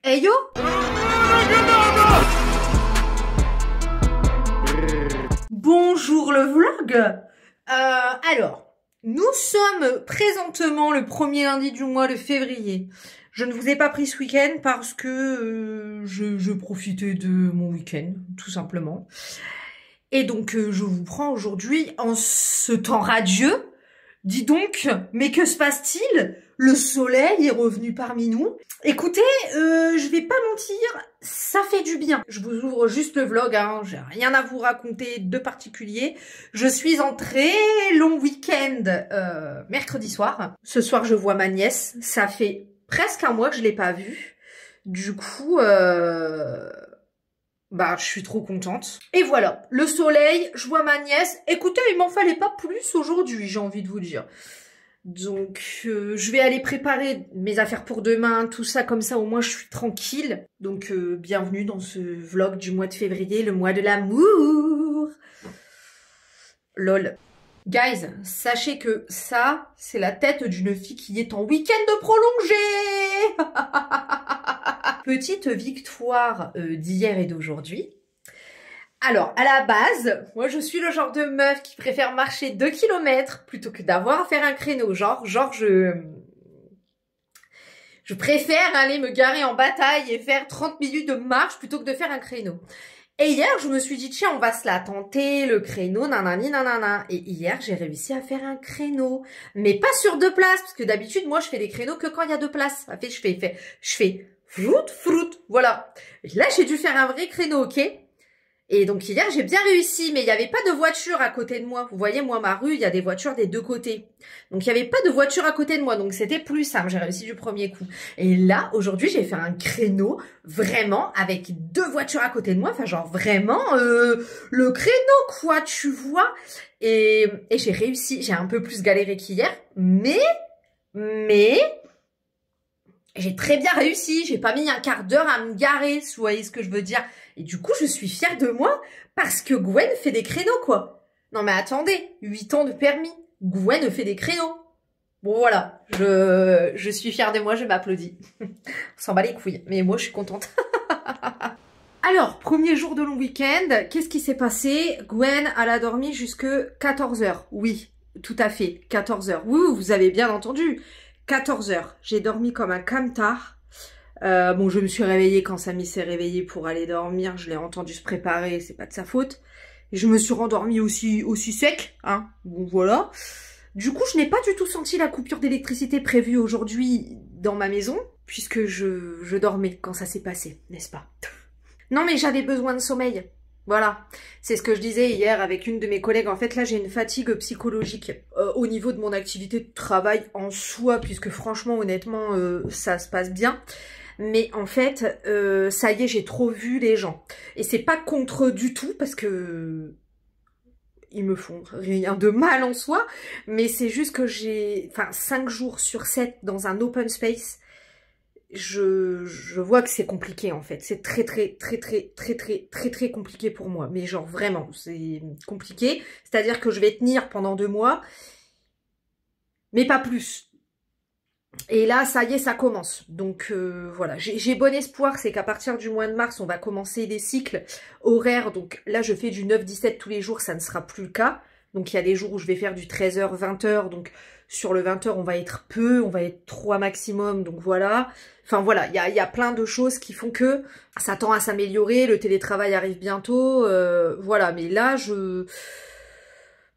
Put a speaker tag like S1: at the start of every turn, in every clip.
S1: Hey yo! Bonjour le vlog! Alors, nous sommes présentement le premier lundi du mois de février. Je ne vous ai pas pris ce week-end parce que je profitais de mon week-end, tout simplement. Et donc, je vous prends aujourd'hui en ce temps radieux. Dis donc, mais que se passe-t-il? Le soleil est revenu parmi nous. Écoutez, je vais pas mentir, ça fait du bien. Je vous ouvre juste le vlog, hein, j'ai rien à vous raconter de particulier. Je suis en très long week-end mercredi soir. Ce soir, je vois ma nièce. Ça fait presque un mois que je l'ai pas vue. Du coup, bah, je suis trop contente. Et voilà, le soleil, je vois ma nièce. Écoutez, il m'en fallait pas plus aujourd'hui, j'ai envie de vous dire. Donc, je vais aller préparer mes affaires pour demain, tout ça, comme ça, au moins, je suis tranquille. Donc, bienvenue dans ce vlog du mois de février, le mois de l'amour. Lol. Guys, sachez que ça, c'est la tête d'une fille qui est en week-end prolongé. Petite victoire d'hier et d'aujourd'hui. Alors, à la base, moi je suis le genre de meuf qui préfère marcher 2 km plutôt que d'avoir à faire un créneau. Genre je préfère aller me garer en bataille et faire 30 minutes de marche plutôt que de faire un créneau. Et hier, je me suis dit, tiens, on va se la tenter, le créneau, nanani, nanana. Et hier, j'ai réussi à faire un créneau. Mais pas sur 2 places, parce que d'habitude, moi, je fais des créneaux que quand il y a 2 places. En fait, je fais fruit, voilà. Et là, j'ai dû faire un vrai créneau, ok? Et donc, hier, j'ai bien réussi, mais il n'y avait pas de voiture à côté de moi. Vous voyez, moi, ma rue, il y a des voitures des deux côtés. Donc, il n'y avait pas de voiture à côté de moi. Donc, c'était plus simple. J'ai réussi du premier coup. Et là, aujourd'hui, j'ai fait un créneau, vraiment, avec 2 voitures à côté de moi. Enfin, genre, vraiment, le créneau, quoi, tu vois. Et j'ai réussi. J'ai un peu plus galéré qu'hier. Mais, j'ai très bien réussi. J'ai pas mis un quart d'heure à me garer, vous voyez ce que je veux dire. Et du coup, je suis fière de moi parce que Gwen fait des créneaux, quoi. Non mais attendez, 8 ans de permis. Gwen fait des créneaux. Bon voilà, je suis fière de moi, je m'applaudis. On s'en bat les couilles, mais moi je suis contente. Alors, premier jour de long week-end, qu'est-ce qui s'est passé? Gwen, elle a dormi jusque 14 h. Oui, tout à fait, 14 h. Oui, vous avez bien entendu. 14 h. J'ai dormi comme un camtar. Bon, je me suis réveillée quand Samy s'est réveillé pour aller dormir. Je l'ai entendu se préparer, c'est pas de sa faute. Et je me suis rendormie aussi sec, hein. Bon, voilà. Du coup, je n'ai pas du tout senti la coupure d'électricité prévue aujourd'hui dans ma maison, puisque je dormais quand ça s'est passé, n'est-ce pas? Non, mais j'avais besoin de sommeil. Voilà, c'est ce que je disais hier avec une de mes collègues. En fait, là, j'ai une fatigue psychologique au niveau de mon activité de travail en soi, puisque franchement, honnêtement, ça se passe bien. Mais en fait, ça y est, j'ai trop vu les gens. Et c'est pas contre eux du tout, parce que ils me font rien de mal en soi. Mais c'est juste que j'ai, enfin, 5 jours sur 7 dans un open space. Je vois que c'est compliqué en fait, c'est très compliqué pour moi, mais genre vraiment c'est compliqué, c'est-à-dire que je vais tenir pendant 2 mois, mais pas plus. Et là ça y est, ça commence, donc voilà, j'ai bon espoir, c'est qu'à partir du mois de mars on va commencer des cycles horaires, donc là je fais du 9-17 tous les jours, ça ne sera plus le cas. Donc il y a des jours où je vais faire du 13 h, 20 h, donc sur le 20 h on va être peu, on va être 3 maximum, donc voilà. Enfin voilà, il y a plein de choses qui font que ça tend à s'améliorer, le télétravail arrive bientôt, voilà. Mais là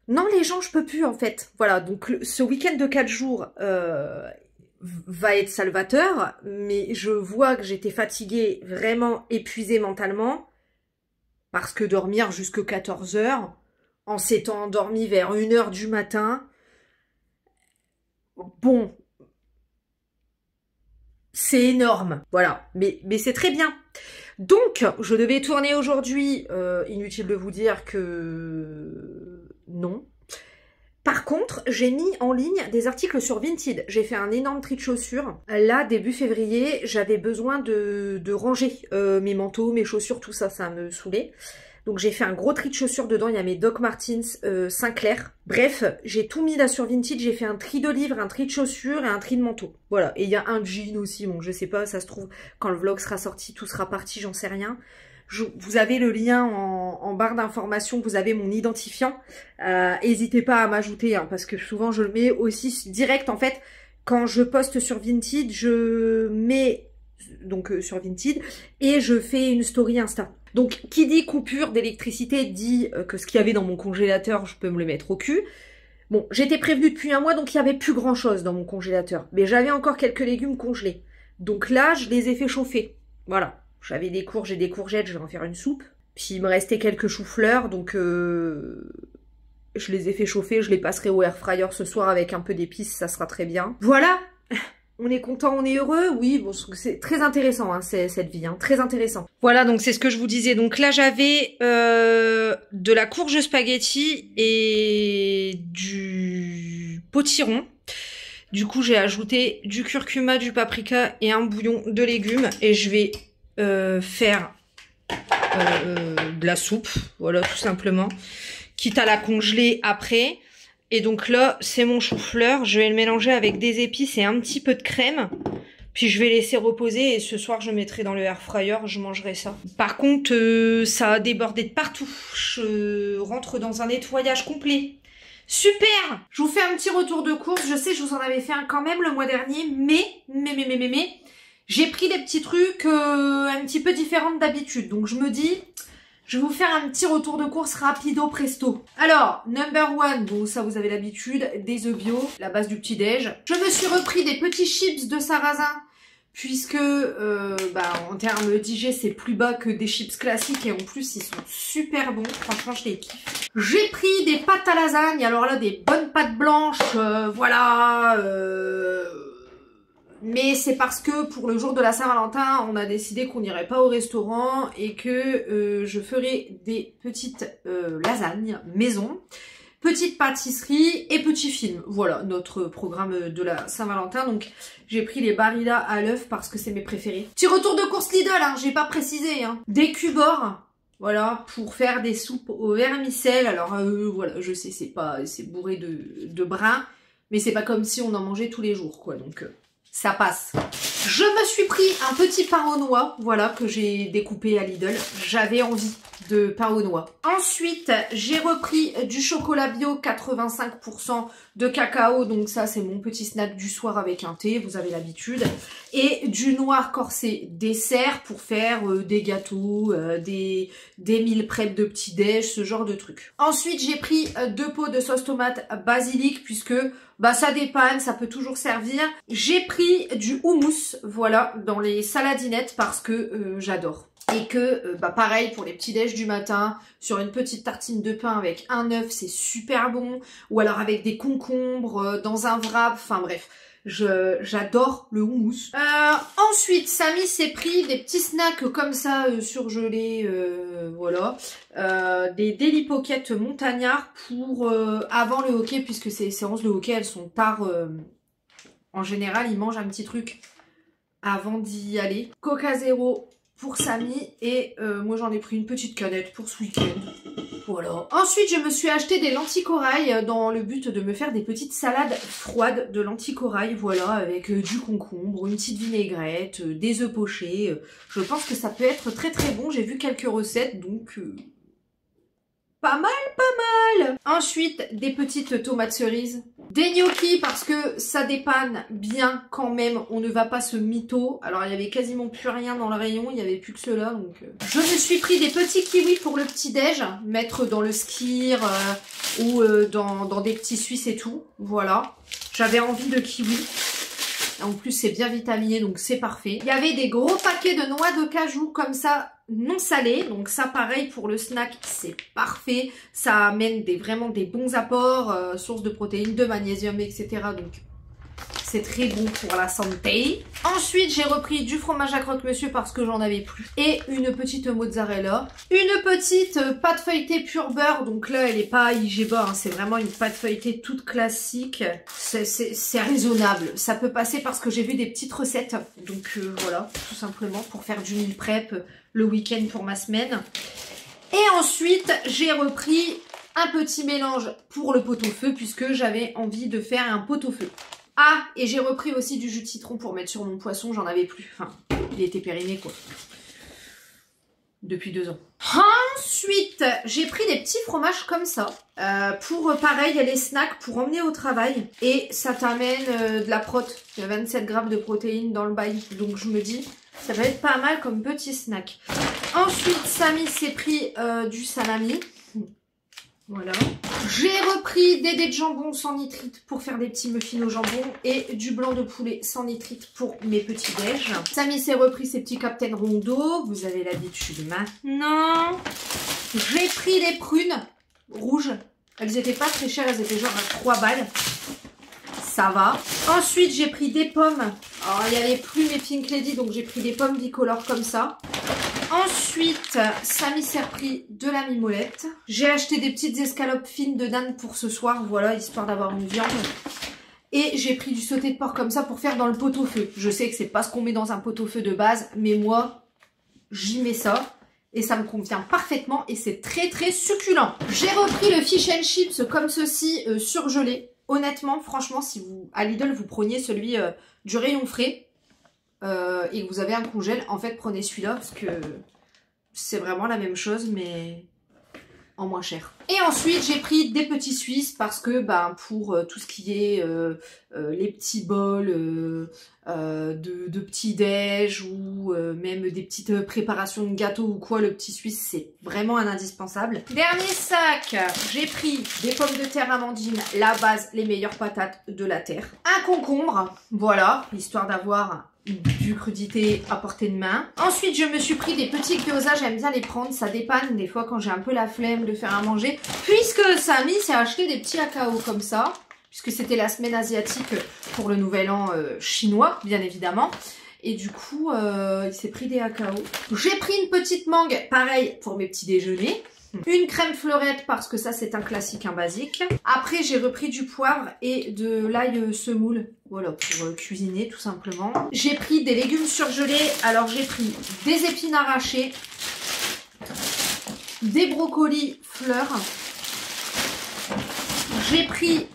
S1: non, les gens je peux plus en fait, voilà. Donc ce week-end de 4 jours va être salvateur, mais je vois que j'étais fatiguée, vraiment épuisée mentalement, parce que dormir jusque 14 h, en s'étant endormi vers 1 h du matin, bon, c'est énorme, voilà, mais c'est très bien. Donc, je devais tourner aujourd'hui, inutile de vous dire que non. Par contre, j'ai mis en ligne des articles sur Vinted. J'ai fait un énorme tri de chaussures. Là, début février, j'avais besoin de ranger mes manteaux, mes chaussures, tout ça, ça me saoulait. Donc j'ai fait un gros tri de chaussures dedans, il y a mes Doc Martens Sinclair. Bref, j'ai tout mis là sur Vinted, j'ai fait un tri de livres, un tri de chaussures et un tri de manteaux. Voilà, et il y a un jean aussi, bon je sais pas, ça se trouve quand le vlog sera sorti, tout sera parti, j'en sais rien. Vous avez le lien en barre d'information, vous avez mon identifiant. N'hésitez pas à m'ajouter, hein, parce que souvent je le mets aussi direct en fait. Quand je poste sur Vinted, je mets donc sur Vinted et je fais une story Insta. Donc qui dit coupure d'électricité dit que ce qu'il y avait dans mon congélateur, je peux me le mettre au cul. Bon, j'étais prévenue depuis un mois, donc il n'y avait plus grand chose dans mon congélateur. Mais j'avais encore quelques légumes congelés. Donc là, je les ai fait chauffer. Voilà. J'avais des courges et des courgettes, je vais en faire une soupe. Puis il me restait quelques choux-fleurs, donc je les ai fait chauffer. Je les passerai au air fryer ce soir avec un peu d'épices, ça sera très bien. Voilà. On est content, on est heureux. Oui, bon, c'est très intéressant, hein, cette vie, hein, très intéressant. Voilà, donc c'est ce que je vous disais. Donc là, j'avais de la courge spaghetti et du potiron. Du coup, j'ai ajouté du curcuma, du paprika et un bouillon de légumes. Et je vais faire de la soupe, voilà, tout simplement. Quitte à la congeler après. Et donc là, c'est mon chou-fleur. Je vais le mélanger avec des épices et un petit peu de crème. Puis je vais laisser reposer et ce soir, je mettrai dans le air fryer. Je mangerai ça. Par contre, ça a débordé de partout. Je rentre dans un nettoyage complet. Super! Je vous fais un petit retour de course. Je sais, je vous en avais fait un quand même le mois dernier. Mais j'ai pris des petits trucs un petit peu différents d'habitude. Donc je me dis... je vais vous faire un petit retour de course rapido presto. Alors, number one, bon ça vous avez l'habitude, des œufs bio, la base du petit-déj. Je me suis repris des petits chips de sarrasin, puisque en termes d'IG c'est plus bas que des chips classiques et en plus ils sont super bons, franchement je les kiffe. J'ai pris des pâtes à lasagne, alors là des bonnes pâtes blanches, voilà... mais c'est parce que pour le jour de la Saint-Valentin, on a décidé qu'on n'irait pas au restaurant et que je ferai des petites lasagnes maison, petite pâtisserie et petit film. Voilà notre programme de la Saint-Valentin. Donc j'ai pris les Barilla à l'œuf parce que c'est mes préférés. Petit retour de course Lidl, hein, j'ai pas précisé. Hein. Des Cubor, voilà, pour faire des soupes au vermicelle. Alors voilà, je sais, c'est bourré de brun, mais c'est pas comme si on en mangeait tous les jours, quoi. Donc... ça passe. Je me suis pris un petit pain aux noix, voilà, que j'ai découpé à Lidl. J'avais envie de pain aux noix. Ensuite, j'ai repris du chocolat bio 85% de cacao. Donc ça, c'est mon petit snack du soir avec un thé, vous avez l'habitude. Et du noir corsé dessert pour faire des gâteaux, des meal prep de petit-déj, ce genre de trucs. Ensuite, j'ai pris 2 pots de sauce tomate basilic puisque... ça dépanne, ça peut toujours servir. J'ai pris du houmous, voilà, dans les saladinettes parce que j'adore. Et que, pareil, pour les petits déj du matin, sur une petite tartine de pain avec un œuf, c'est super bon. Ou alors avec des concombres, dans un wrap, enfin bref. J'adore le houmous. Ensuite, Samy s'est pris des petits snacks comme ça, surgelés, voilà. Des Daily Pocket montagnards pour avant le hockey, puisque ces séances de hockey, elles sont tard. En général, ils mangent un petit truc avant d'y aller. Coca Zéro pour Samy et moi j'en ai pris une petite canette pour ce week-end. Voilà. Ensuite, je me suis acheté des lentilles corail dans le but de me faire des petites salades froides de lentilles corail, voilà, avec du concombre, une petite vinaigrette, des œufs pochés. Je pense que ça peut être très très bon. J'ai vu quelques recettes, donc pas mal. Ensuite, des petites tomates cerises. Des gnocchis parce que ça dépanne bien quand même. On ne va pas se mytho. Alors, il y avait quasiment plus rien dans le rayon. Il n'y avait plus que cela. Donc, je me suis pris des petits kiwis pour le petit-déj. Mettre dans le skir ou dans des petits suisses et tout. Voilà. J'avais envie de kiwis. En plus, c'est bien vitaminé, donc c'est parfait. Il y avait des gros paquets de noix de cajou comme ça, non salées. Donc ça, pareil, pour le snack, c'est parfait. Ça amène vraiment des bons apports, source de protéines, de magnésium, etc. Donc c'est très bon pour la santé. Ensuite, j'ai repris du fromage à croque-monsieur parce que j'en avais plus. Et une petite mozzarella. Une petite pâte feuilletée pur beurre. Donc là, elle n'est pas IGBA, hein, c'est vraiment une pâte feuilletée toute classique. C'est raisonnable. Ça peut passer parce que j'ai vu des petites recettes. Donc voilà, tout simplement pour faire du meal prep le week-end pour ma semaine. Et ensuite, j'ai repris un petit mélange pour le pot-au-feu puisque j'avais envie de faire un pot-au-feu. Ah, et j'ai repris aussi du jus de citron pour mettre sur mon poisson, j'en avais plus. Enfin, il était périmé quoi. Depuis 2 ans. Ensuite, j'ai pris des petits fromages comme ça. Pour, pareil, les snacks pour emmener au travail. Et ça t'amène de la prot. Il y a 27 grammes de protéines dans le bail. Donc je me dis, ça va être pas mal comme petit snack. Ensuite, Samy s'est pris du salami. Voilà. J'ai repris des dés de jambon sans nitrite pour faire des petits muffins au jambon et du blanc de poulet sans nitrite pour mes petits déj. Samy s'est repris ses petits Captain Rondo, vous avez l'habitude maintenant. J'ai pris les prunes rouges. Elles étaient pas très chères, elles étaient genre à 3 balles. Ça va. Ensuite, j'ai pris des pommes. Alors, il y avait plus mes Pink Lady, donc j'ai pris des pommes bicolores comme ça. Ensuite, Samy s'est repris de la mimolette. J'ai acheté des petites escalopes fines de dinde pour ce soir, voilà, histoire d'avoir une viande. Et j'ai pris du sauté de porc comme ça pour faire dans le pot-au-feu. Je sais que c'est pas ce qu'on met dans un pot-au-feu de base, mais moi, j'y mets ça. Et ça me convient parfaitement et c'est très très succulent. J'ai repris le fish and chips comme ceci, surgelé. Honnêtement, franchement, si vous à Lidl, vous preniez celui du rayon frais et que vous avez un congèle, en fait, prenez celui-là parce que c'est vraiment la même chose, mais en moins cher. Et ensuite, j'ai pris des petits Suisses parce que ben, pour tout ce qui est les petits bols de petits déj ou même des petites préparations de gâteaux ou quoi, le petit Suisse, c'est vraiment un indispensable. Dernier sac, j'ai pris des pommes de terre amandines, la base, les meilleures patates de la terre. Un concombre, voilà, histoire d'avoir du crudité à portée de main. Ensuite, je me suis pris des petits gyoza, j'aime bien les prendre, ça dépanne des fois quand j'ai un peu la flemme de faire à manger. Puisque Samy s'est acheté des petits akao comme ça, puisque c'était la semaine asiatique pour le nouvel an chinois, bien évidemment. Et du coup, il s'est pris des akao. J'ai pris une petite mangue, pareil, pour mes petits déjeuners. Une crème fleurette parce que ça c'est un classique, un basique. Après j'ai repris du poivre et de l'ail semoule, voilà, pour cuisiner tout simplement. J'ai pris des légumes surgelés, alors j'ai pris des épines arrachées, des brocolis fleurs. J'ai pris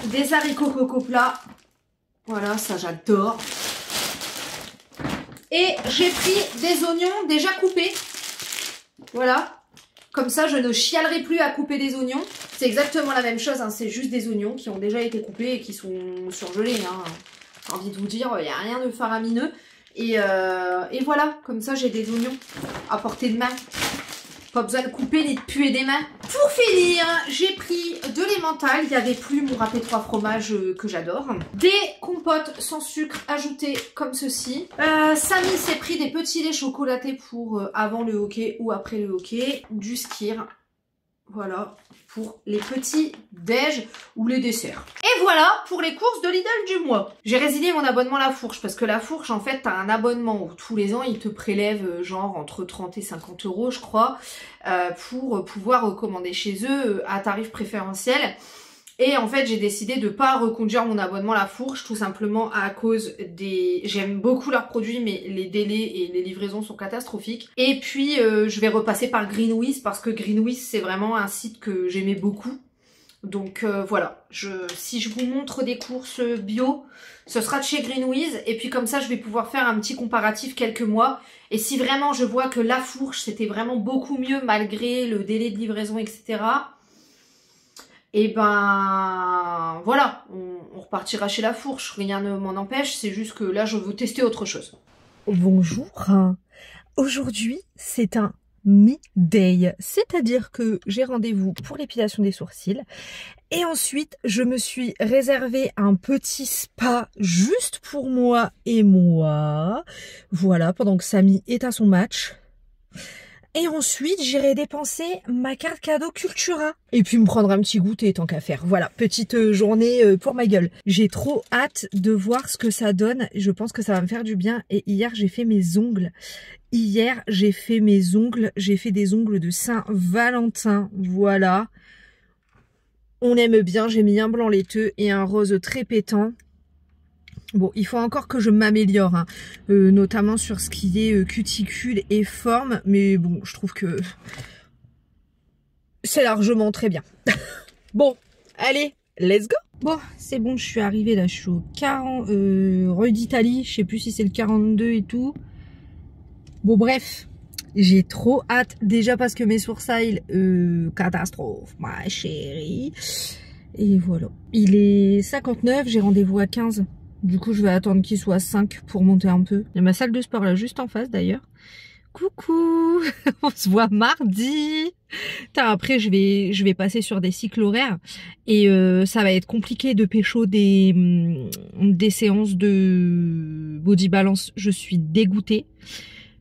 S1: des haricots coco plats, voilà, ça j'adore. Et j'ai pris des oignons déjà coupés. Voilà, comme ça je ne chialerai plus à couper des oignons. C'est exactement la même chose, hein. C'est juste des oignons qui ont déjà été coupés et qui sont surgelés. Hein. J'ai envie de vous dire, il n'y a rien de faramineux. Et voilà, comme ça j'ai des oignons à portée de main. Pas besoin de couper ni de puer des mains. Pour finir, j'ai pris de l'emmental. Il y avait plus mon râpé 3 fromages que j'adore. Des compotes sans sucre ajoutées comme ceci. Samy s'est pris des petits laits chocolatés pour avant le hockey ou après le hockey. Du skyr. Voilà, pour les petits déj ou les desserts. Et voilà pour les courses de Lidl du mois. J'ai résilié mon abonnement à la Fourche parce que la Fourche, en fait, t'as un abonnement où tous les ans, ils te prélèvent genre entre 30 et 50 euros, je crois, pour pouvoir commander chez eux à tarif préférentiel. Et en fait, j'ai décidé de pas reconduire mon abonnement à la Fourche, tout simplement à cause des... J'aime beaucoup leurs produits, mais les délais et les livraisons sont catastrophiques. Et puis, je vais repasser par Greenwiz, parce que Greenwiz, c'est vraiment un site que j'aimais beaucoup. Donc voilà, si je vous montre des courses bio, ce sera de chez Greenwiz. Et puis comme ça, je vais pouvoir faire un petit comparatif quelques mois. Et si vraiment je vois que la Fourche, c'était vraiment beaucoup mieux, malgré le délai de livraison, etc., et ben voilà, on repartira chez la Fourche, rien ne m'en empêche, c'est juste que là je veux tester autre chose.
S2: Bonjour, aujourd'hui c'est un me-day, c'est-à-dire que j'ai rendez-vous pour l'épilation des sourcils et ensuite je me suis réservé un petit spa juste pour moi et moi, voilà, pendant que Samy est à son match. Et ensuite, j'irai dépenser ma carte cadeau Cultura. Et puis me prendre un petit goûter tant qu'à faire. Voilà, petite journée pour ma gueule. J'ai trop hâte de voir ce que ça donne. Je pense que ça va me faire du bien. Et hier, j'ai fait mes ongles. Hier, j'ai fait mes ongles. J'ai fait des ongles de Saint-Valentin. Voilà. On aime bien. J'ai mis un blanc laiteux et un rose très pétant. Bon, il faut encore que je m'améliore, hein, notamment sur ce qui est cuticule et forme, mais bon, je trouve que c'est largement très bien. Bon, allez, let's go. Bon, c'est bon, je suis arrivée là, je suis au 40, rue d'Italie, je sais plus si c'est le 42 et tout. Bon, bref, j'ai trop hâte, déjà parce que mes sourcils, catastrophe, ma chérie. Et voilà, il est 59, j'ai rendez-vous à 15. Du coup, je vais attendre qu'il soit 5 pour monter un peu. Il y a ma salle de sport là, juste en face d'ailleurs. Coucou, on se voit mardi. Putain, après, je vais passer sur des cycles horaires et ça va être compliqué de pécho des séances de body balance. Je suis dégoûtée.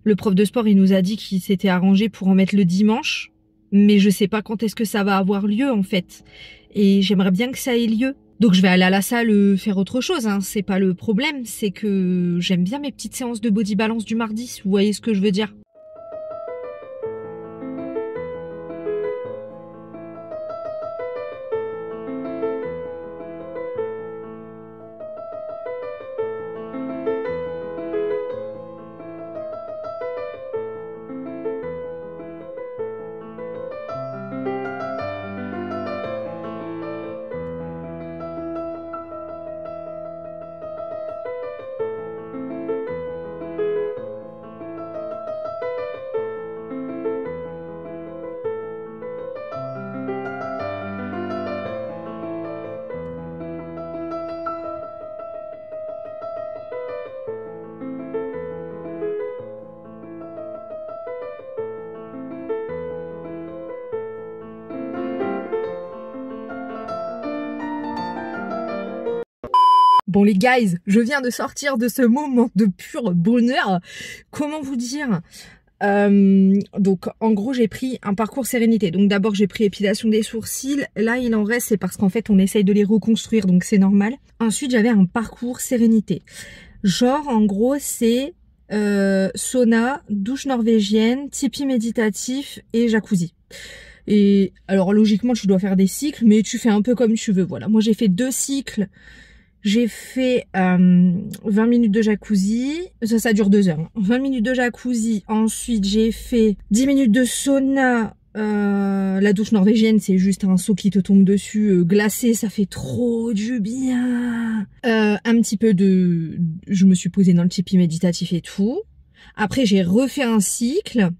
S2: Le prof de sport, il nous a dit qu'il s'était arrangé pour en mettre le dimanche, mais je sais pas quand est-ce que ça va avoir lieu en fait. Et j'aimerais bien que ça ait lieu. Donc je vais aller à la salle faire autre chose, hein. C'est pas le problème, c'est que j'aime bien mes petites séances de body balance du mardi, si vous voyez ce que je veux dire. Bon les guys, je viens de sortir de ce moment de pur bonheur. Comment vous dire, donc en gros j'ai pris un parcours sérénité. Donc d'abord j'ai pris épilation des sourcils. Là il en reste, c'est parce qu'en fait on essaye de les reconstruire, donc c'est normal. Ensuite j'avais un parcours sérénité. Genre en gros c'est sauna, douche norvégienne, tipi méditatif et jacuzzi. Et alors logiquement tu dois faire des cycles, mais tu fais un peu comme tu veux. Voilà, moi j'ai fait 2 cycles. J'ai fait 20 minutes de jacuzzi, ça dure 2 heures, hein. 20 minutes de jacuzzi, ensuite j'ai fait 10 minutes de sauna, la douche norvégienne c'est juste un seau qui te tombe dessus, glacé, ça fait trop du bien. Un petit peu je me suis posée dans le tipi méditatif et tout. Après j'ai refait un cycle.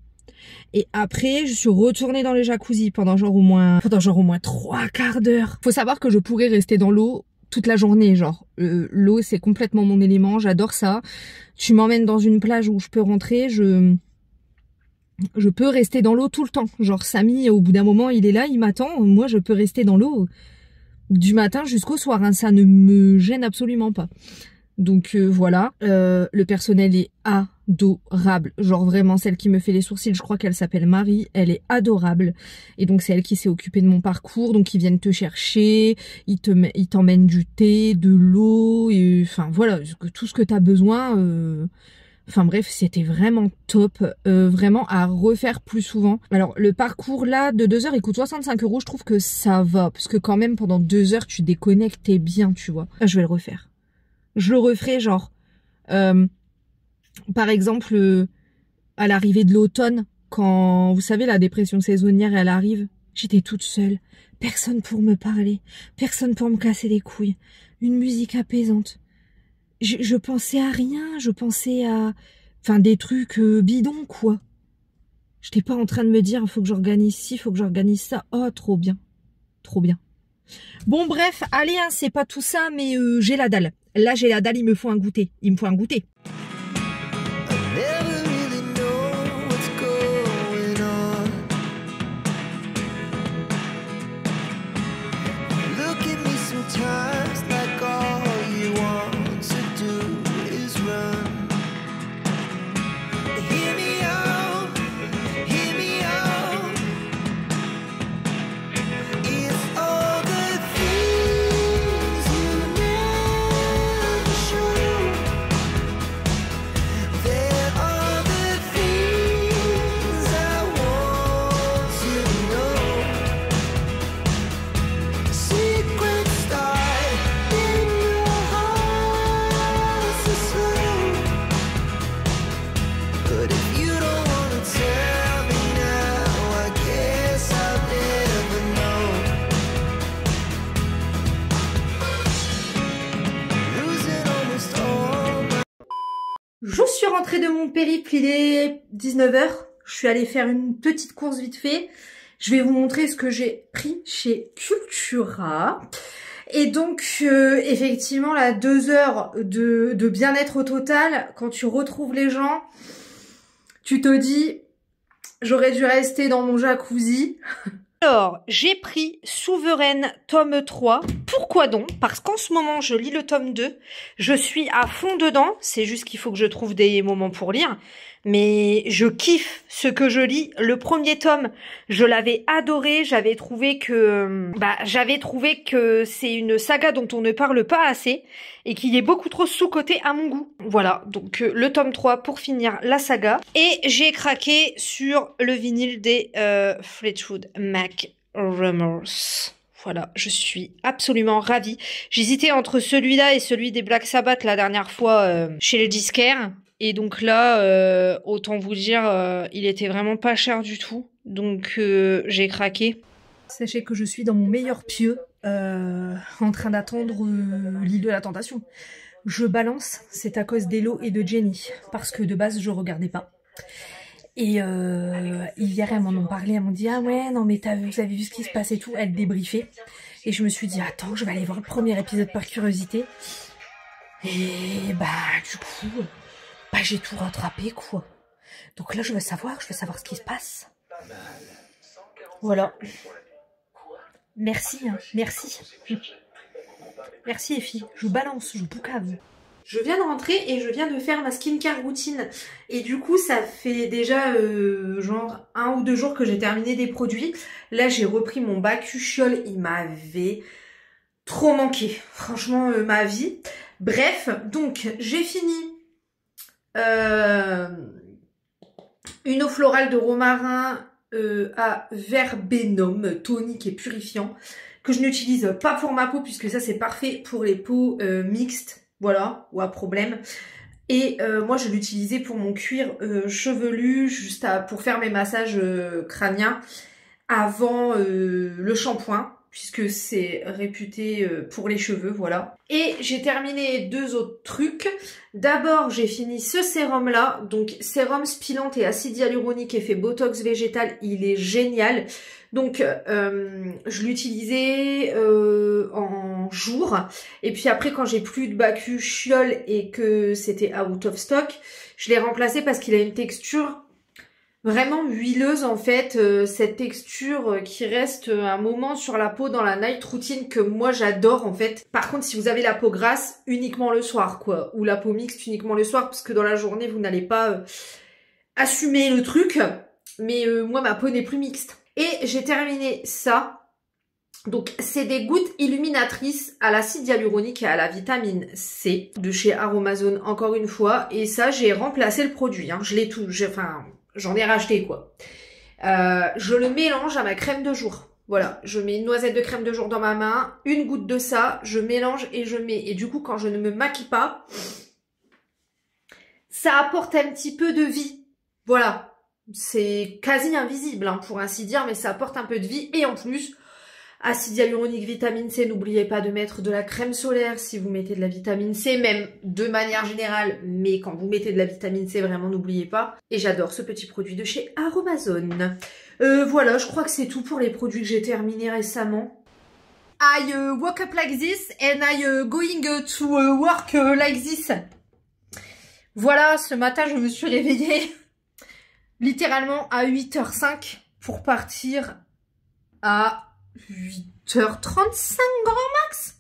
S2: Et après, je suis retournée dans le jacuzzi pendant genre au moins 3 quarts d'heure. Faut savoir que je pourrais rester dans l'eau toute la journée, genre l'eau c'est complètement mon élément, j'adore ça. Tu m'emmènes dans une plage où je peux rentrer, je peux rester dans l'eau tout le temps. Genre Samy, au bout d'un moment il est là, il m'attend, moi je peux rester dans l'eau du matin jusqu'au soir, hein. Ça ne me gêne absolument pas. Donc voilà, le personnel est adorable, genre vraiment celle qui me fait les sourcils, je crois qu'elle s'appelle Marie, elle est adorable, et donc c'est elle qui s'est occupée de mon parcours, donc ils viennent te chercher, ils t'emmènent du thé, de l'eau, et enfin voilà, tout ce que t'as besoin, enfin bref, c'était vraiment top, vraiment à refaire plus souvent. Alors le parcours là de 2 heures il coûte 65 €, je trouve que ça va, parce que quand même pendant 2 heures tu déconnectes, t'es bien, tu vois. Je vais le refaire. Je le referai genre, par exemple, à l'arrivée de l'automne, quand, vous savez, la dépression saisonnière, elle arrive, j'étais toute seule, personne pour me parler, personne pour me casser les couilles, une musique apaisante. Je pensais à rien, je pensais à, enfin, des trucs bidons, quoi. J'étais pas en train de me dire, faut que j'organise ci, faut que j'organise ça. Oh, trop bien, trop bien. Bon bref, allez, hein, c'est pas tout ça, mais j'ai la dalle. Là j'ai la dalle, il me faut un goûter. Il me faut un goûter.
S3: But if you don't wanna tell me now, I guess I'll never know. Losing almost all my...
S1: Je suis rentrée de mon périple, il est 19 h. Je suis allée faire une petite course vite fait. Je vais vous montrer ce que j'ai pris chez Cultura. Et donc, effectivement, là, 2 heures de bien-être au total. Quand tu retrouves les gens, tu te dis, j'aurais dû rester dans mon jacuzzi. Alors, j'ai pris Souveraine tome 3. Pourquoi donc? Parce qu'en ce moment, je lis le tome 2. Je suis à fond dedans. C'est juste qu'il faut que je trouve des moments pour lire. Mais je kiffe ce que je lis. Le premier tome, je l'avais adoré. J'avais trouvé que c'est une saga dont on ne parle pas assez et qui est beaucoup trop sous-cotée à mon goût. Voilà, donc le tome 3 pour finir la saga. Et j'ai craqué sur le vinyle des Fleetwood Mac Rumors. Voilà, je suis absolument ravie. J'hésitais entre celui-là et celui des Black Sabbath la dernière fois chez le disquaire. Et donc là, autant vous dire, il était vraiment pas cher du tout. Donc j'ai craqué. Sachez que je suis dans mon meilleur pieu, en train d'attendre l'île de la tentation. Je balance, c'est à cause d'Elo et de Jenny. Parce que de base, je regardais pas. Et hier, elles m'en ont parlé, elles m'ont dit « Ah ouais, non mais vous avez vu ce qui se passe et tout ?» Elles débriefaient. Et je me suis dit « Attends, je vais aller voir le premier épisode par curiosité. » Et bah, du coup... Bah, j'ai tout rattrapé, quoi. Donc là, je veux savoir ce qui se passe. Voilà. Merci, hein, merci. Merci, les filles. Je balance, je boucave. Je viens de rentrer et je viens de faire ma skincare routine. Et du coup, ça fait déjà genre 1 ou 2 jours que j'ai terminé des produits. Là, j'ai repris mon bacuchiol. Il m'avait trop manqué. Franchement, ma vie. Bref, donc, j'ai fini... une eau florale de romarin à verbenum, tonique et purifiant, que je n'utilise pas pour ma peau puisque ça c'est parfait pour les peaux mixtes, voilà, ou à problème. Et moi je l'utilisais pour mon cuir chevelu, juste pour faire mes massages crâniens avant le shampoing, puisque c'est réputé pour les cheveux, voilà. Et j'ai terminé 2 autres trucs. D'abord, j'ai fini ce sérum-là, donc sérum spilante et acide hyaluronique effet botox végétal, il est génial. Donc, je l'utilisais en jour, et puis après, quand j'ai plus de bacuchiol et que c'était out of stock, je l'ai remplacé parce qu'il a une texture... vraiment huileuse en fait, cette texture qui reste un moment sur la peau dans la night routine que moi j'adore en fait. Par contre si vous avez la peau grasse, uniquement le soir quoi, ou la peau mixte uniquement le soir parce que dans la journée vous n'allez pas assumer le truc. Mais moi ma peau n'est plus mixte. Et j'ai terminé ça. Donc c'est des gouttes illuminatrices à l'acide hyaluronique et à la vitamine C de chez Aromazone encore une fois. Et ça j'ai remplacé le produit, hein. Je l'ai tout, j'en ai racheté quoi. Je le mélange à ma crème de jour. Voilà, je mets une noisette de crème de jour dans ma main, une goutte de ça, je mélange et je mets. Et du coup, quand je ne me maquille pas, ça apporte un petit peu de vie. Voilà, c'est quasi invisible hein, pour ainsi dire, mais ça apporte un peu de vie. Et en plus, acide hyaluronique, vitamine C, n'oubliez pas de mettre de la crème solaire si vous mettez de la vitamine C, même de manière générale, mais quand vous mettez de la vitamine C, vraiment n'oubliez pas. Et j'adore ce petit produit de chez Aromazone. Voilà, je crois que c'est tout pour les produits que j'ai terminés récemment. I woke up like this and I going to work like this. Voilà, ce matin je me suis réveillée littéralement à 8h05 pour partir à 8h35 grand max.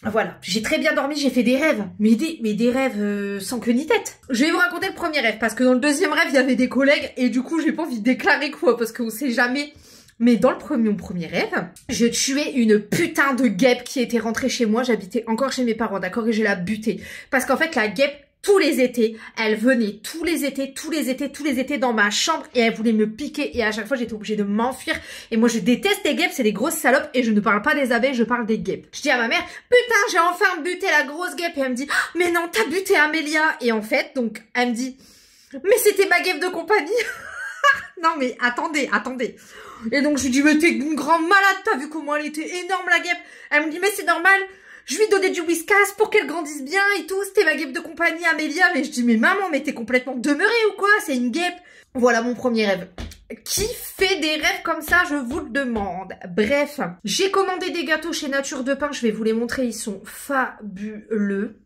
S1: Voilà, j'ai très bien dormi, j'ai fait des rêves, mais des rêves sans queue ni tête. Je vais vous raconter le premier rêve, parce que dans le deuxième rêve, il y avait des collègues, et du coup, j'ai pas envie de déclarer quoi, parce qu'on sait jamais. Mais dans mon premier rêve, je tuais une putain de guêpe qui était rentrée chez moi, j'habitais encore chez mes parents, d'accord, et je la butais. Parce qu'en fait, la guêpe tous les étés, elle venait tous les étés dans ma chambre et elle voulait me piquer et à chaque fois j'étais obligée de m'enfuir. Et moi je déteste les guêpes, c'est des grosses salopes et je ne parle pas des abeilles, je parle des guêpes. Je dis à ma mère, putain j'ai enfin buté la grosse guêpe et elle me dit, ah, mais non t'as buté Amélia. Et en fait donc elle me dit, mais c'était ma guêpe de compagnie. Non mais attendez. Et donc je lui dis, mais t'es une grande malade, t'as vu comment elle était énorme la guêpe. Elle me dit, mais c'est normal. Je lui donnais du whiskas pour qu'elle grandisse bien et tout. C'était ma guêpe de compagnie, Amélia. Mais je dis, mais maman, mais t'es complètement demeurée ou quoi? C'est une guêpe. Voilà mon premier rêve. Qui fait des rêves comme ça? Je vous le demande. Bref, j'ai commandé des gâteaux chez Nature de Pain. Je vais vous les montrer. Ils sont fabuleux.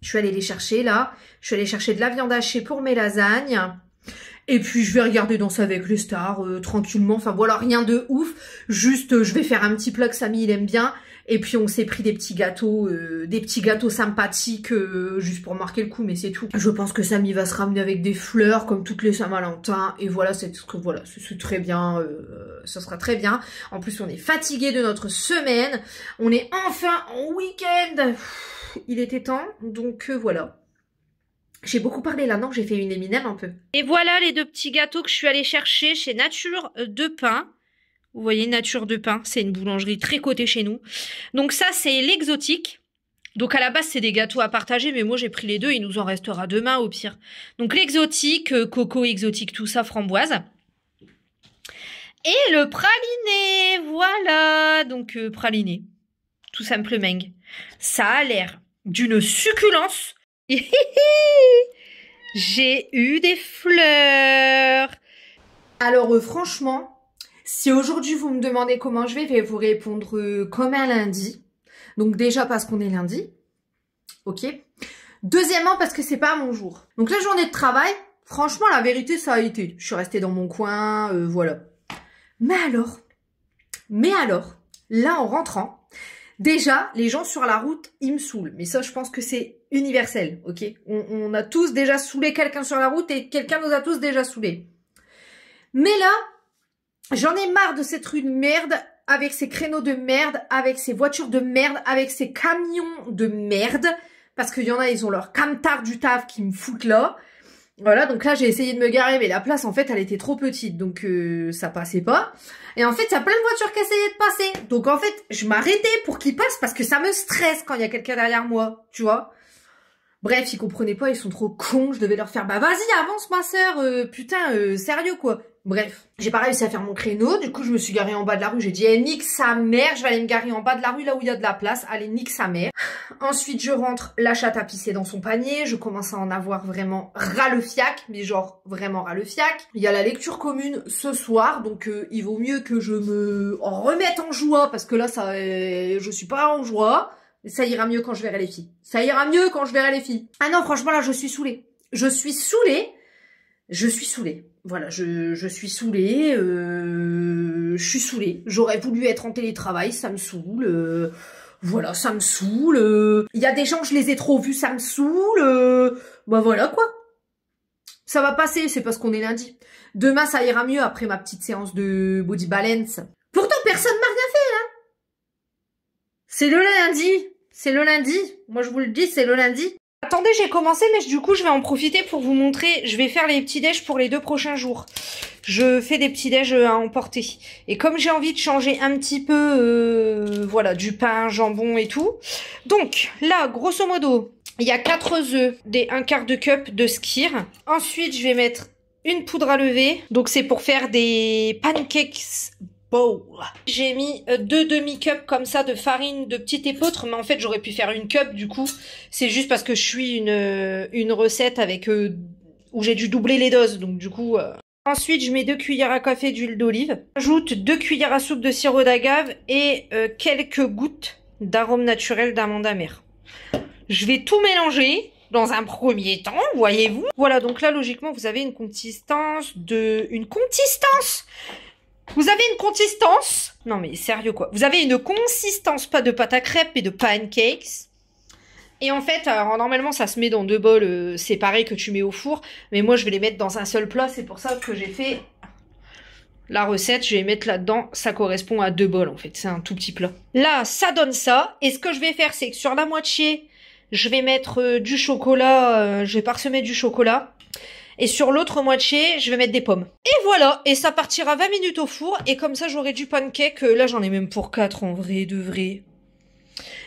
S1: Je suis allée les chercher là. Je suis allée chercher de la viande hachée pour mes lasagnes. Et puis je vais regarder Danser avec les stars tranquillement. Enfin voilà, rien de ouf. Juste, je vais faire un petit plat que Samy il aime bien. Et puis on s'est pris des petits gâteaux sympathiques juste pour marquer le coup, mais c'est tout. Je pense que Samy va se ramener avec des fleurs comme toutes les Saint-Valentin. Et voilà, c'est très bien. Ça sera très bien. En plus, on est fatigué de notre semaine. On est enfin en week-end. Il était temps, donc voilà. J'ai beaucoup parlé là, non? J'ai fait une Eminem un peu. Et voilà les deux petits gâteaux que je suis allée chercher chez Nature de Pain. Vous voyez, Nature de Pain, c'est une boulangerie très cotée chez nous. Donc ça, c'est l'exotique. Donc à la base, c'est des gâteaux à partager, mais moi j'ai pris les deux, il nous en restera demain au pire. Donc l'exotique, coco exotique, tout ça, framboise. Et le praliné, voilà. Donc praliné, tout simplement. Ça a l'air d'une succulence. J'ai eu des fleurs. Alors franchement, si aujourd'hui vous me demandez comment je vais vous répondre comme un lundi. Donc déjà parce qu'on est lundi. Ok. Deuxièmement parce que c'est pas mon jour. Donc la journée de travail, franchement la vérité ça a été. Je suis restée dans mon coin, voilà. Mais alors, là en rentrant, déjà les gens sur la route ils me saoulent. Mais ça je pense que c'est universel, ok. On a tous déjà saoulé quelqu'un sur la route et quelqu'un nous a tous déjà saoulés. Mais là, j'en ai marre de cette rue de merde, avec ces créneaux de merde, avec ces voitures de merde, avec ces camions de merde. Parce qu'il y en a, ils ont leur camtar du taf qui me foutent là. Voilà, donc là j'ai essayé de me garer, mais la place en fait elle était trop petite, donc ça passait pas. Et en fait il y a plein de voitures qui essayaient de passer. Donc en fait je m'arrêtais pour qu'ils passent parce que ça me stresse quand il y a quelqu'un derrière moi, tu vois. Bref, ils comprenaient pas, ils sont trop cons, je devais leur faire, bah vas-y, avance ma sœur, putain, sérieux quoi. Bref, j'ai pas réussi à faire mon créneau, du coup je me suis garée en bas de la rue, j'ai dit, nique sa mère, je vais aller me garer en bas de la rue là où il y a de la place, allez, nique sa mère. Ensuite je rentre, la chatte a pissé dans son panier, je commence à en avoir vraiment ras le fiac, mais genre vraiment ras le fiac. Il y a la lecture commune ce soir, donc il vaut mieux que je me remette en joie, parce que là ça, je suis pas en joie. Ça ira mieux quand je verrai les filles. Ça ira mieux quand je verrai les filles. Ah non, franchement, là, je suis saoulée. Je suis saoulée. Voilà, je suis saoulée. Je suis saoulée. J'aurais voulu être en télétravail, ça me saoule. Voilà, ça me saoule. Il y a des gens, je les ai trop vus, ça me saoule. Bah voilà, quoi. Ça va passer, c'est parce qu'on est lundi. Demain, ça ira mieux après ma petite séance de body balance. Pourtant, personne m'a rien fait, hein. C'est le lundi. C'est le lundi. Moi, je vous le dis, c'est le lundi. Attendez, j'ai commencé, mais du coup, je vais en profiter pour vous montrer. Je vais faire les petits déj pour les 2 prochains jours. Je fais des petits déj à emporter. Et comme j'ai envie de changer un petit peu, voilà, du pain, jambon et tout. Donc, là, grosso modo, il y a 4 œufs, des 1/4 de cup de skyr. Ensuite, je vais mettre une poudre à lever. Donc, c'est pour faire des pancakes bowl. J'ai mis 2 demi-cups comme ça de farine de petite épeautre, mais en fait j'aurais pu faire une cup du coup. C'est juste parce que je suis une recette avec où j'ai dû doubler les doses, donc du coup. Ensuite je mets 2 cuillères à café d'huile d'olive. J'ajoute 2 cuillères à soupe de sirop d'agave et quelques gouttes d'arôme naturel d'amande amère. Je vais tout mélanger. Dans un premier temps, voyez-vous. Voilà, donc là logiquement vous avez une consistance. Vous avez une consistance. Non mais sérieux quoi. Vous avez une consistance pas de pâte à crêpes mais de pancakes. Et en fait, alors normalement ça se met dans 2 bols séparés que tu mets au four. Mais moi je vais les mettre dans un seul plat. C'est pour ça que j'ai fait la recette. Je vais les mettre là-dedans. Ça correspond à 2 bols en fait. C'est un tout petit plat. Là, ça donne ça. Et ce que je vais faire, c'est que sur la moitié,
S2: je vais mettre du chocolat, je vais parsemer du chocolat. Et sur l'autre moitié, je vais mettre des pommes. Et voilà, et ça partira 20 minutes au four. Et comme ça, j'aurai du pancake. Là, j'en ai même pour 4 en vrai, de vrai.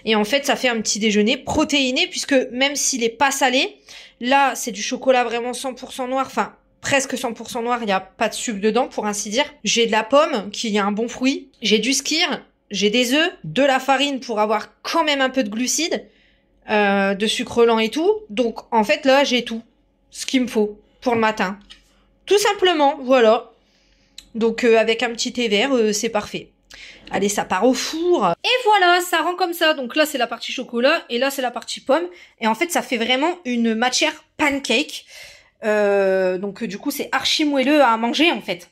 S2: Et en fait, ça fait un petit déjeuner protéiné, puisque même s'il est pas salé, là, c'est du chocolat vraiment 100% noir. Enfin, presque 100% noir, il n'y a pas de sucre dedans, pour ainsi dire. J'ai de la pomme, qui est un bon fruit. J'ai du skyr, j'ai des œufs, de la farine pour avoir quand même un peu de glucides, de sucre lent et tout. Donc, en fait, là, j'ai tout ce qu'il me faut pour le matin. Tout simplement, voilà. Donc avec un petit thé vert, c'est parfait. Allez, ça part au four. Et voilà, ça rend comme ça. Donc là, c'est la partie chocolat et là, c'est la partie pomme. Et en fait, ça fait vraiment une matière pancake. Donc du coup, c'est archi moelleux à manger en fait.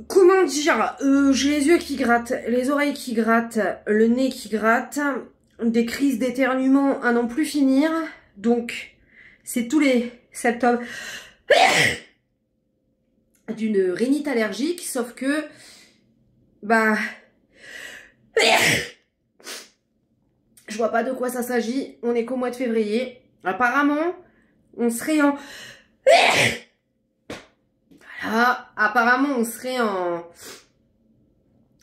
S1: Comment dire, j'ai les yeux qui grattent, les oreilles qui grattent, le nez qui gratte, des crises d'éternuement à n'en plus finir. Donc, c'est tous les symptômes d'une rhinite allergique, sauf que, bah, je vois pas de quoi ça s'agit. On est qu'au mois de février. Apparemment, on serait en... Voilà, apparemment, on serait en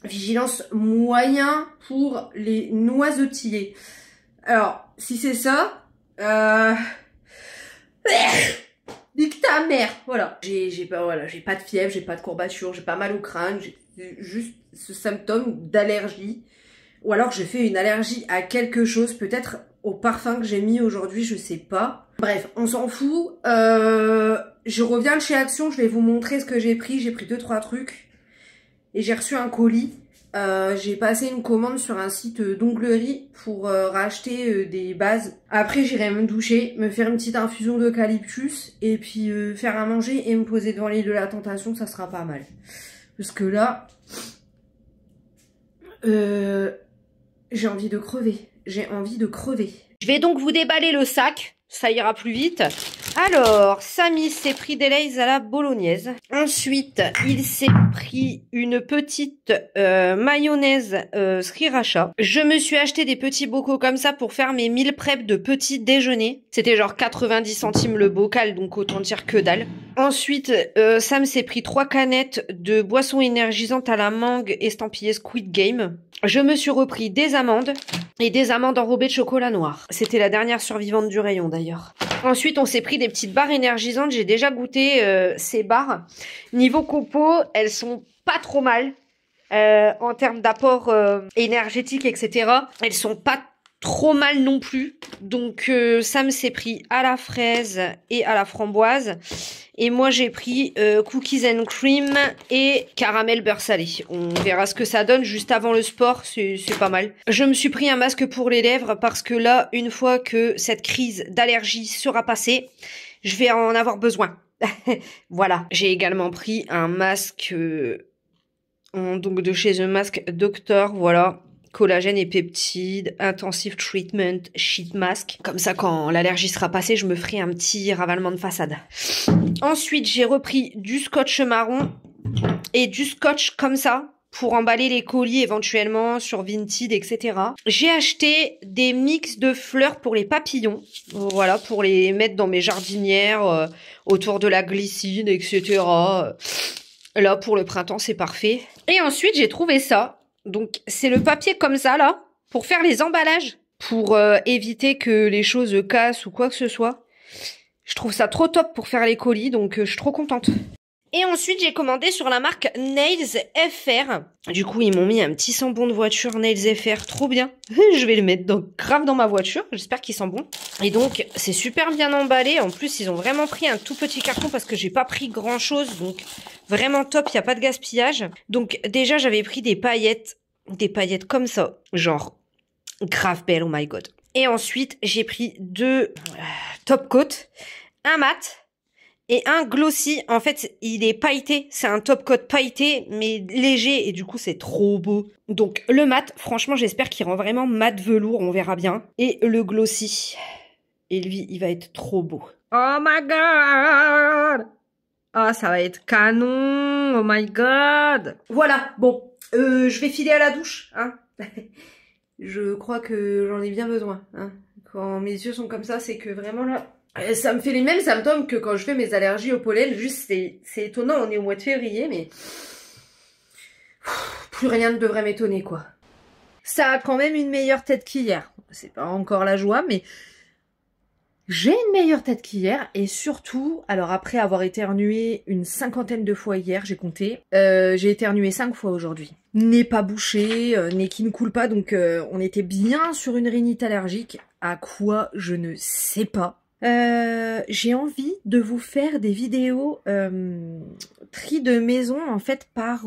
S1: vigilance moyen pour les noisetiers. Alors, si c'est ça, nique ta mère, voilà. J'ai pas de fièvre, j'ai pas de courbature, j'ai pas mal au crâne, j'ai juste ce symptôme d'allergie. Ou alors j'ai fait une allergie à quelque chose, peut-être au parfum que j'ai mis aujourd'hui, je sais pas. Bref, on s'en fout. Je reviens de chez Action, je vais vous montrer ce que j'ai pris. J'ai pris 2-3 trucs. Et j'ai reçu un colis. J'ai passé une commande sur un site d'onglerie pour racheter des bases. Après, j'irai me doucher, me faire une petite infusion d'eucalyptus et puis faire à manger et me poser devant l'île de la Tentation, ça sera pas mal. Parce que là, j'ai envie de crever. J'ai envie de crever.
S2: Je vais donc vous déballer le sac. Ça ira plus vite. Alors, Samy s'est pris des lays à la bolognaise. Ensuite, il s'est pris une petite mayonnaise sriracha. Je me suis acheté des petits bocaux comme ça pour faire mes meal prep de petit déjeuner. C'était genre 90 centimes le bocal, donc autant dire que dalle. Ensuite, Sam s'est pris 3 canettes de boissons énergisantes à la mangue estampillées Squid Game. Je me suis repris des amandes et des amandes enrobées de chocolat noir. C'était la dernière survivante du rayon d'ailleurs. Ensuite, on s'est pris des petites barres énergisantes. J'ai déjà goûté ces barres. Niveau copo, elles sont pas trop mal. En termes d'apport énergétique, etc. Elles sont pas trop mal non plus. Donc, Sam s'est pris à la fraise et à la framboise. Et moi, j'ai pris cookies and cream et caramel beurre salé. On verra ce que ça donne juste avant le sport, c'est pas mal. Je me suis pris un masque pour les lèvres parce que là, une fois que cette crise d'allergie sera passée, je vais en avoir besoin. Voilà. J'ai également pris un masque donc de chez The Mask Doctor, voilà. Collagène et peptides, intensive treatment, sheet mask. Comme ça, quand l'allergie sera passée, je me ferai un petit ravalement de façade. Ensuite, j'ai repris du scotch marron et du scotch comme ça pour emballer les colis éventuellement sur Vinted, etc. J'ai acheté des mix de fleurs pour les papillons. Voilà, pour les mettre dans mes jardinières, autour de la glycine, etc. Là, pour le printemps, c'est parfait. Et ensuite, j'ai trouvé ça. Donc, c'est le papier comme ça, là, pour faire les emballages, pour éviter que les choses cassent ou quoi que ce soit. Je trouve ça trop top pour faire les colis, donc je suis trop contente. Et ensuite, j'ai commandé sur la marque Nails FR. Du coup, ils m'ont mis un petit sambon de voiture Nails FR, trop bien. Je vais le mettre grave dans ma voiture, j'espère qu'il sent bon. Et donc, c'est super bien emballé. En plus, ils ont vraiment pris un tout petit carton parce que j'ai pas pris grand chose, donc vraiment top, il n'y a pas de gaspillage. Donc déjà, j'avais pris des paillettes comme ça, genre grave belle, oh my god. Et ensuite, j'ai pris 2 top coat, un mat et un glossy. En fait, il est pailleté, c'est un top coat pailleté, mais léger, et du coup, c'est trop beau. Donc, le mat, franchement, j'espère qu'il rend vraiment mat velours, on verra bien. Et le glossy, et lui, il va être trop beau. Oh my god! Ah, ça va être canon, oh my god! Voilà, bon, je vais filer à la douche, hein. Je crois que j'en ai bien besoin, hein.
S1: Quand mes yeux sont comme ça, c'est que vraiment là... Ça me fait les mêmes symptômes que quand je fais mes allergies au pollen. Juste, c'est étonnant, on est au mois de février, mais... Plus rien ne devrait m'étonner, quoi. Ça a quand même une meilleure tête qu'hier. C'est pas encore la joie, mais... J'ai une meilleure tête qu'hier, et surtout, alors après avoir éternué une 50aine de fois hier, j'ai compté, j'ai éternué 5 fois aujourd'hui. Nez pas bouché, nez qui ne coule pas, donc on était bien sur une rhinite allergique, à quoi je ne sais pas. J'ai envie de vous faire des vidéos tri de maison, en fait, par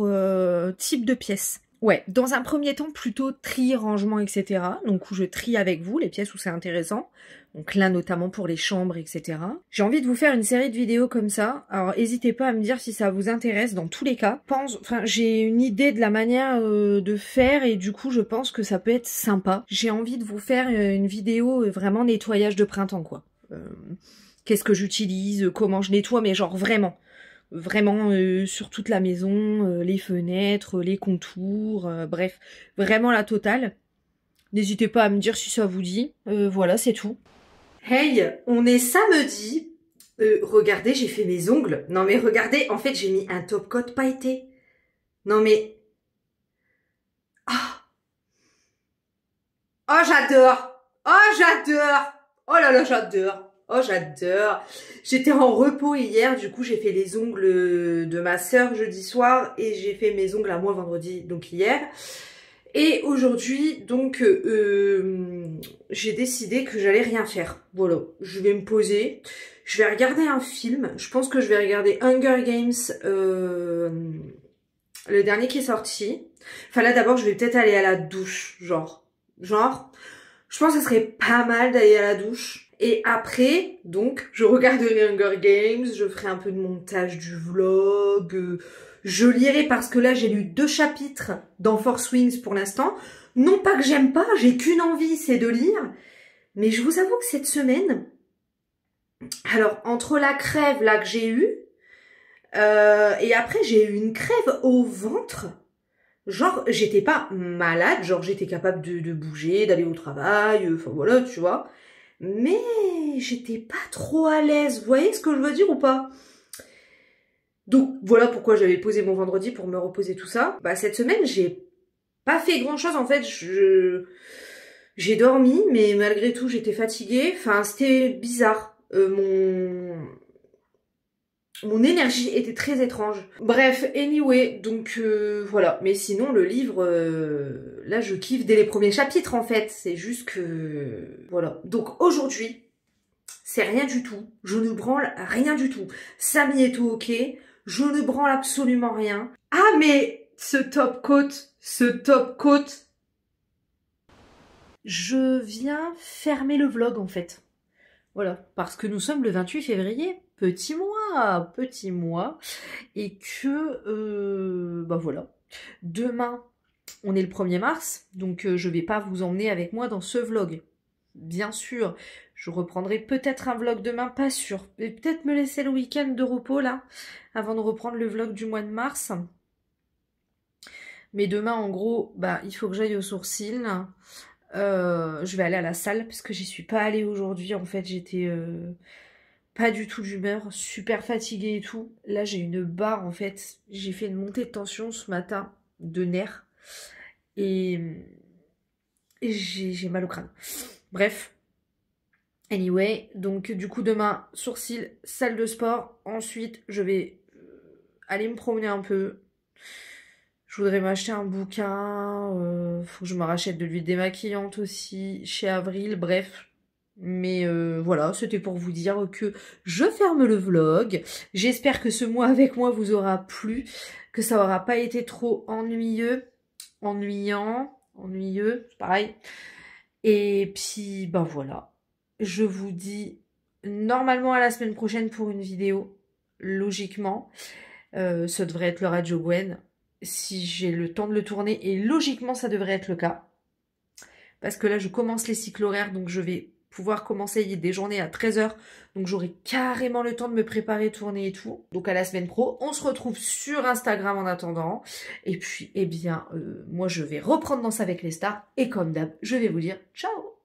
S1: type de pièces. Ouais, dans un premier temps, plutôt tri, rangement, etc. Donc où je trie avec vous les pièces où c'est intéressant. Donc là, notamment pour les chambres, etc. J'ai envie de vous faire une série de vidéos comme ça. Alors, n'hésitez pas à me dire si ça vous intéresse dans tous les cas. J'ai une idée de la manière de faire et du coup, je pense que ça peut être sympa. J'ai envie de vous faire une vidéo vraiment nettoyage de printemps, quoi. Qu'est-ce que j'utilise, comment je nettoie, mais genre vraiment sur toute la maison, les fenêtres, les contours, bref, vraiment la totale. N'hésitez pas à me dire si ça vous dit. Voilà, c'est tout. Hey, on est samedi. Regardez, j'ai fait mes ongles. Non mais regardez, en fait j'ai mis un top coat pailleté. Non mais... Oh j'adore. Oh j'adore. Oh là là j'adore. Oh j'adore. J'étais en repos hier, du coup j'ai fait les ongles de ma sœur jeudi soir et j'ai fait mes ongles à moi vendredi, donc hier. Et aujourd'hui, donc, j'ai décidé que j'allais rien faire. Voilà, je vais me poser, je vais regarder un film. Je pense que je vais regarder Hunger Games, le dernier qui est sorti. Enfin là, d'abord, je vais peut-être aller à la douche, genre, je pense que ça serait pas mal d'aller à la douche. Et après, donc, je regarderai Hunger Games, je ferai un peu de montage du vlog, je lirai parce que là, j'ai lu 2 chapitres dans Force Wings pour l'instant. Non pas que j'aime pas, j'ai qu'une envie, c'est de lire. Mais je vous avoue que cette semaine, alors, entre la crève là que j'ai eue, et après j'ai eu une crève au ventre. Genre, j'étais pas malade, genre j'étais capable de bouger, d'aller au travail, enfin voilà, tu vois. Mais j'étais pas trop à l'aise, vous voyez ce que je veux dire ou pas? Donc voilà pourquoi j'avais posé mon vendredi pour me reposer tout ça. Bah cette semaine, j'ai pas fait grand chose en fait, j'ai dormi, mais malgré tout j'étais fatiguée. Enfin, c'était bizarre. Mon énergie était très étrange. Bref, anyway, donc voilà. Mais sinon, le livre, là, je kiffe dès les premiers chapitres, en fait. C'est juste que... Voilà. Donc aujourd'hui, c'est rien du tout. Je ne branle rien du tout. Samy est tout ok. Je ne branle absolument rien. Ah, mais ce top coat. Je viens fermer le vlog, en fait. Voilà, parce que nous sommes le 28 février, petit mois, et que, bah voilà, demain, on est le 1er mars, donc je vais pas vous emmener avec moi dans ce vlog. Bien sûr, je reprendrai peut-être un vlog demain, pas sûr, et peut-être me laisser le week-end de repos, là, avant de reprendre le vlog du mois de mars. Mais demain, en gros, bah, il faut que j'aille aux sourcils. Je vais aller à la salle parce que j'y suis pas allée aujourd'hui. En fait, j'étais pas du tout d'humeur, super fatiguée et tout. Là, j'ai une barre en fait. J'ai fait une montée de tension ce matin de nerfs et j'ai mal au crâne. Bref. Anyway, donc du coup demain, sourcils, salle de sport. Ensuite, je vais aller me promener un peu. Je voudrais m'acheter un bouquin, faut que je me rachète de l'huile démaquillante aussi, chez Avril, bref. Mais voilà, c'était pour vous dire que je ferme le vlog. J'espère que ce mois avec moi vous aura plu, que ça aura pas été trop ennuyeux, c'est pareil. Et puis, ben voilà, je vous dis normalement à la semaine prochaine pour une vidéo, logiquement. Ça devrait être le Radio Gwen. Si j'ai le temps de le tourner, et logiquement ça devrait être le cas, parce que là je commence les cycles horaires, donc je vais pouvoir commencer des journées à 13 h, donc j'aurai carrément le temps de me préparer, tourner et tout. Donc à la semaine pro, on se retrouve sur Instagram en attendant, et puis eh bien moi je vais reprendre Danse avec les stars, et comme d'hab, je vais vous dire ciao.